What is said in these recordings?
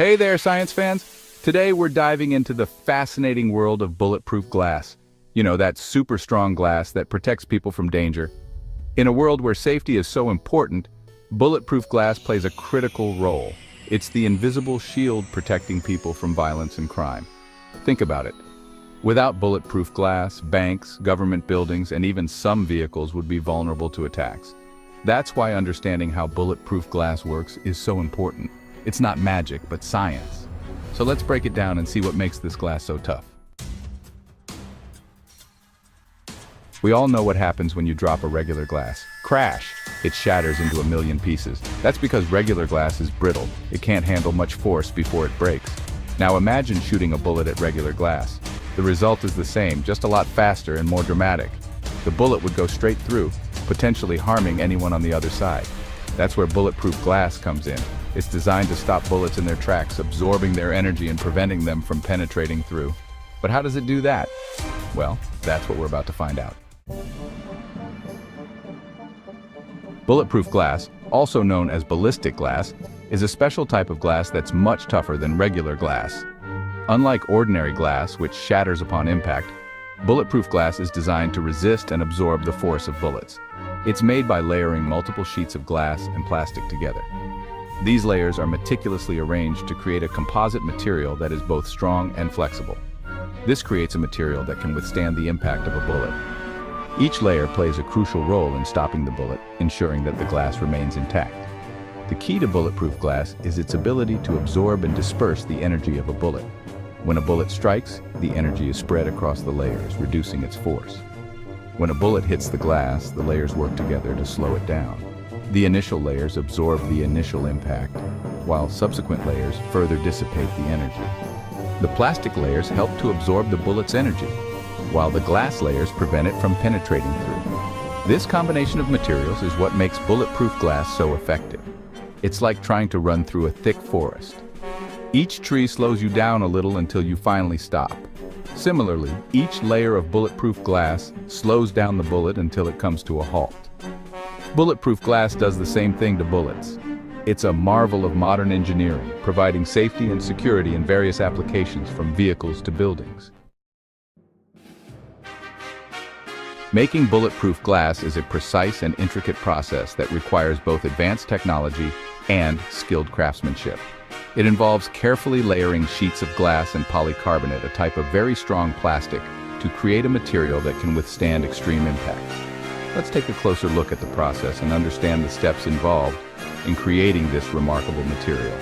Hey there, science fans! Today we're diving into the fascinating world of bulletproof glass. You know, that super strong glass that protects people from danger. In a world where safety is so important, bulletproof glass plays a critical role. It's the invisible shield protecting people from violence and crime. Think about it. Without bulletproof glass, banks, government buildings, and even some vehicles would be vulnerable to attacks. That's why understanding how bulletproof glass works is so important. It's not magic, but science. So let's break it down and see what makes this glass so tough. We all know what happens when you drop a regular glass. Crash! It shatters into a million pieces. That's because regular glass is brittle. It can't handle much force before it breaks. Now imagine shooting a bullet at regular glass. The result is the same, just a lot faster and more dramatic. The bullet would go straight through, potentially harming anyone on the other side. That's where bulletproof glass comes in. It's designed to stop bullets in their tracks, absorbing their energy and preventing them from penetrating through. But how does it do that? Well, that's what we're about to find out. Bulletproof glass, also known as ballistic glass, is a special type of glass that's much tougher than regular glass. Unlike ordinary glass, which shatters upon impact, bulletproof glass is designed to resist and absorb the force of bullets. It's made by layering multiple sheets of glass and plastic together. These layers are meticulously arranged to create a composite material that is both strong and flexible. This creates a material that can withstand the impact of a bullet. Each layer plays a crucial role in stopping the bullet, ensuring that the glass remains intact. The key to bulletproof glass is its ability to absorb and disperse the energy of a bullet. When a bullet strikes, the energy is spread across the layers, reducing its force. When a bullet hits the glass, the layers work together to slow it down. The initial layers absorb the initial impact, while subsequent layers further dissipate the energy. The plastic layers help to absorb the bullet's energy, while the glass layers prevent it from penetrating through. This combination of materials is what makes bulletproof glass so effective. It's like trying to run through a thick forest. Each tree slows you down a little until you finally stop. Similarly, each layer of bulletproof glass slows down the bullet until it comes to a halt. Bulletproof glass does the same thing to bullets. It's a marvel of modern engineering, providing safety and security in various applications from vehicles to buildings. Making bulletproof glass is a precise and intricate process that requires both advanced technology and skilled craftsmanship. It involves carefully layering sheets of glass and polycarbonate, a type of very strong plastic, to create a material that can withstand extreme impacts. Let's take a closer look at the process and understand the steps involved in creating this remarkable material.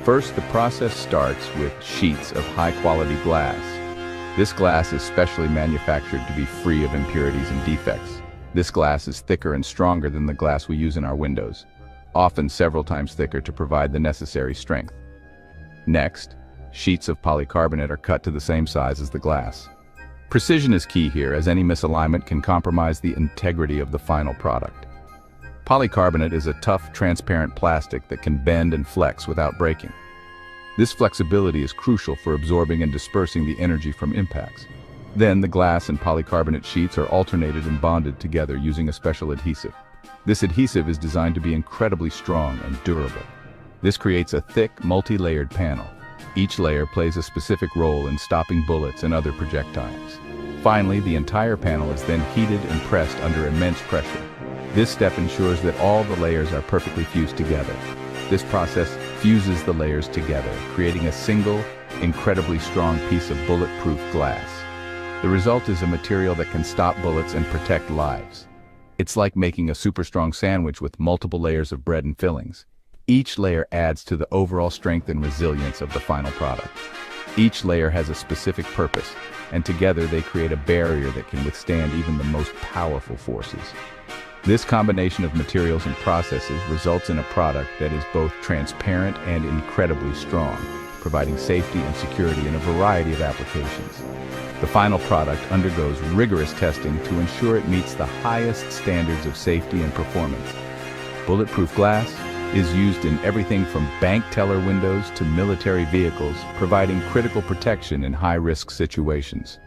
First, the process starts with sheets of high-quality glass. This glass is specially manufactured to be free of impurities and defects. This glass is thicker and stronger than the glass we use in our windows, often several times thicker to provide the necessary strength. Next, sheets of polycarbonate are cut to the same size as the glass. Precision is key here, as any misalignment can compromise the integrity of the final product. Polycarbonate is a tough, transparent plastic that can bend and flex without breaking. This flexibility is crucial for absorbing and dispersing the energy from impacts. Then the glass and polycarbonate sheets are alternated and bonded together using a special adhesive. This adhesive is designed to be incredibly strong and durable. This creates a thick, multi-layered panel. Each layer plays a specific role in stopping bullets and other projectiles. Finally, the entire panel is then heated and pressed under immense pressure. This step ensures that all the layers are perfectly fused together. This process fuses the layers together, creating a single, incredibly strong piece of bulletproof glass. The result is a material that can stop bullets and protect lives. It's like making a super strong sandwich with multiple layers of bread and fillings. Each layer adds to the overall strength and resilience of the final product. Each layer has a specific purpose, and together they create a barrier that can withstand even the most powerful forces. This combination of materials and processes results in a product that is both transparent and incredibly strong, providing safety and security in a variety of applications. The final product undergoes rigorous testing to ensure it meets the highest standards of safety and performance. Bulletproof glass is used in everything from bank teller windows to military vehicles, providing critical protection in high-risk situations.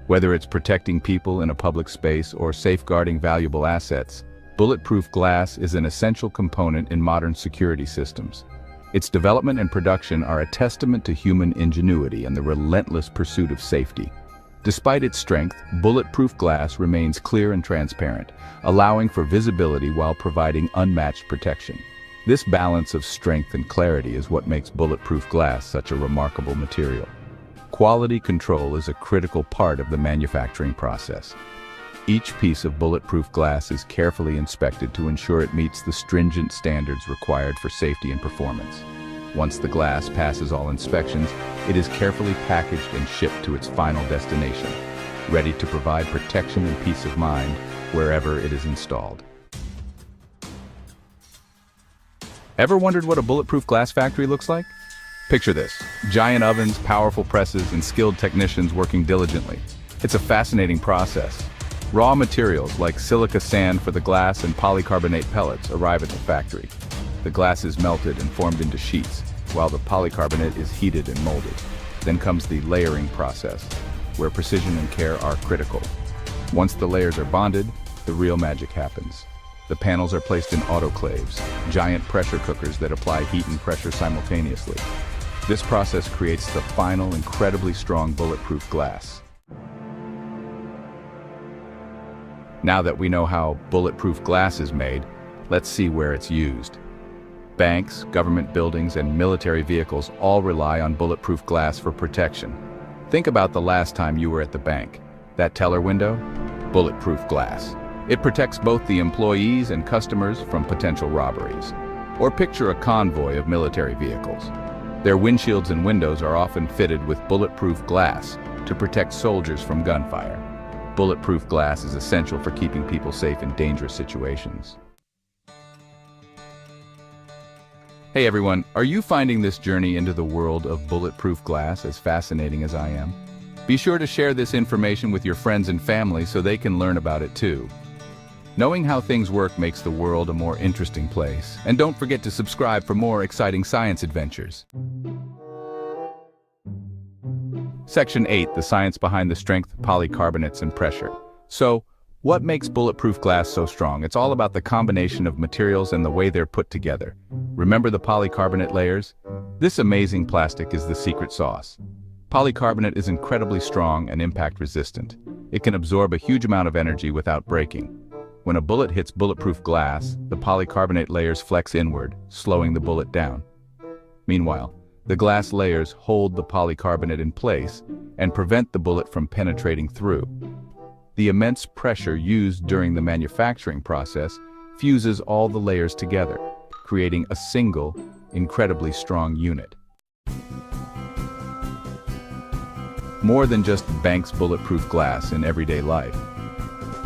Whether it's protecting people in a public space or safeguarding valuable assets, bulletproof glass is an essential component in modern security systems. Its development and production are a testament to human ingenuity and the relentless pursuit of safety. Despite its strength, bulletproof glass remains clear and transparent, allowing for visibility while providing unmatched protection. This balance of strength and clarity is what makes bulletproof glass such a remarkable material. Quality control is a critical part of the manufacturing process. Each piece of bulletproof glass is carefully inspected to ensure it meets the stringent standards required for safety and performance. Once the glass passes all inspections, it is carefully packaged and shipped to its final destination, ready to provide protection and peace of mind wherever it is installed. Ever wondered what a bulletproof glass factory looks like? Picture this: giant ovens, powerful presses, and skilled technicians working diligently. It's a fascinating process. Raw materials like silica sand for the glass and polycarbonate pellets arrive at the factory. The glass is melted and formed into sheets, while the polycarbonate is heated and molded. Then comes the layering process, where precision and care are critical. Once the layers are bonded, the real magic happens. The panels are placed in autoclaves, giant pressure cookers that apply heat and pressure simultaneously. This process creates the final, incredibly strong bulletproof glass. Now that we know how bulletproof glass is made, let's see where it's used. Banks, government buildings, and military vehicles all rely on bulletproof glass for protection. Think about the last time you were at the bank. That teller window? Bulletproof glass. It protects both the employees and customers from potential robberies. Or picture a convoy of military vehicles. Their windshields and windows are often fitted with bulletproof glass to protect soldiers from gunfire. Bulletproof glass is essential for keeping people safe in dangerous situations. Hey everyone, are you finding this journey into the world of bulletproof glass as fascinating as I am? Be sure to share this information with your friends and family so they can learn about it too. Knowing how things work makes the world a more interesting place. And don't forget to subscribe for more exciting science adventures. Section 8, the science behind the strength, polycarbonates, and pressure. So, what makes bulletproof glass so strong? It's all about the combination of materials and the way they're put together. Remember the polycarbonate layers? This amazing plastic is the secret sauce. Polycarbonate is incredibly strong and impact resistant. It can absorb a huge amount of energy without breaking. When a bullet hits bulletproof glass, the polycarbonate layers flex inward, slowing the bullet down. Meanwhile, the glass layers hold the polycarbonate in place and prevent the bullet from penetrating through. The immense pressure used during the manufacturing process fuses all the layers together, creating a single, incredibly strong unit. More than just banks' bulletproof glass in everyday life.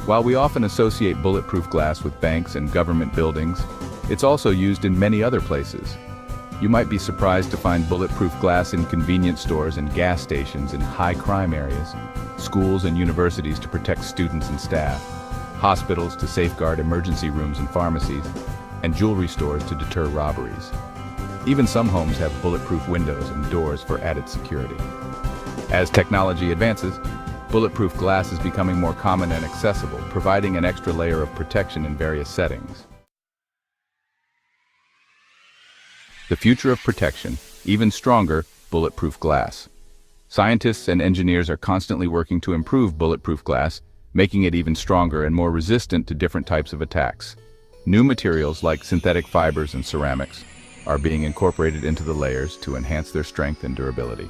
While we often associate bulletproof glass with banks and government buildings, it's also used in many other places. You might be surprised to find bulletproof glass in convenience stores and gas stations in high-crime areas, schools and universities to protect students and staff, hospitals to safeguard emergency rooms and pharmacies, and jewelry stores to deter robberies. Even some homes have bulletproof windows and doors for added security. As technology advances, bulletproof glass is becoming more common and accessible, providing an extra layer of protection in various settings. The future of protection, even stronger, bulletproof glass. Scientists and engineers are constantly working to improve bulletproof glass, making it even stronger and more resistant to different types of attacks. New materials like synthetic fibers and ceramics are being incorporated into the layers to enhance their strength and durability.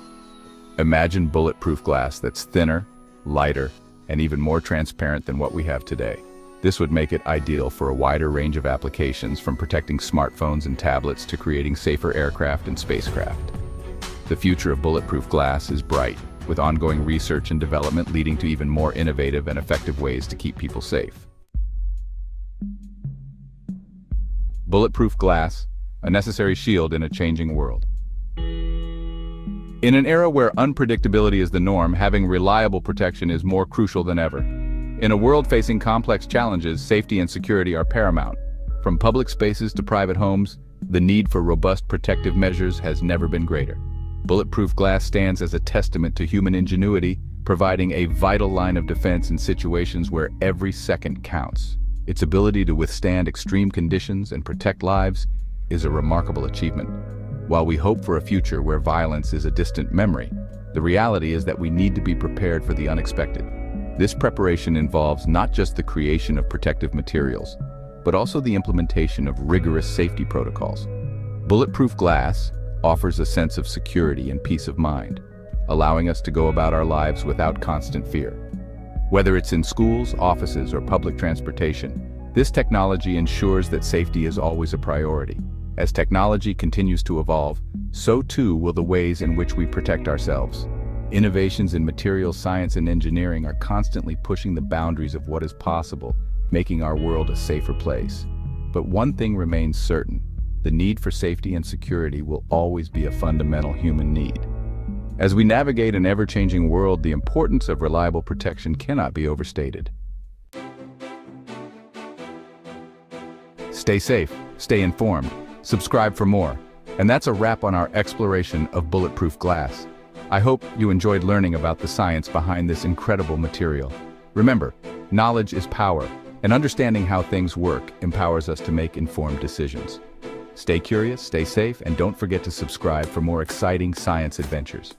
Imagine bulletproof glass that's thinner, lighter, and even more transparent than what we have today. This would make it ideal for a wider range of applications, from protecting smartphones and tablets to creating safer aircraft and spacecraft. The future of bulletproof glass is bright, with ongoing research and development leading to even more innovative and effective ways to keep people safe. Bulletproof glass, a necessary shield in a changing world. In an era where unpredictability is the norm, having reliable protection is more crucial than ever. In a world facing complex challenges, safety and security are paramount. From public spaces to private homes, the need for robust protective measures has never been greater. Bulletproof glass stands as a testament to human ingenuity, providing a vital line of defense in situations where every second counts. Its ability to withstand extreme conditions and protect lives is a remarkable achievement. While we hope for a future where violence is a distant memory, the reality is that we need to be prepared for the unexpected. This preparation involves not just the creation of protective materials, but also the implementation of rigorous safety protocols. Bulletproof glass offers a sense of security and peace of mind, allowing us to go about our lives without constant fear. Whether it's in schools, offices, or public transportation, this technology ensures that safety is always a priority. As technology continues to evolve, so too will the ways in which we protect ourselves. Innovations in materials science and engineering are constantly pushing the boundaries of what is possible, making our world a safer place. But one thing remains certain: the need for safety and security will always be a fundamental human need. As we navigate an ever-changing world, the importance of reliable protection cannot be overstated. Stay safe, stay informed, subscribe for more. And that's a wrap on our exploration of bulletproof glass. I hope you enjoyed learning about the science behind this incredible material. Remember, knowledge is power, and understanding how things work empowers us to make informed decisions. Stay curious, stay safe, and don't forget to subscribe for more exciting science adventures.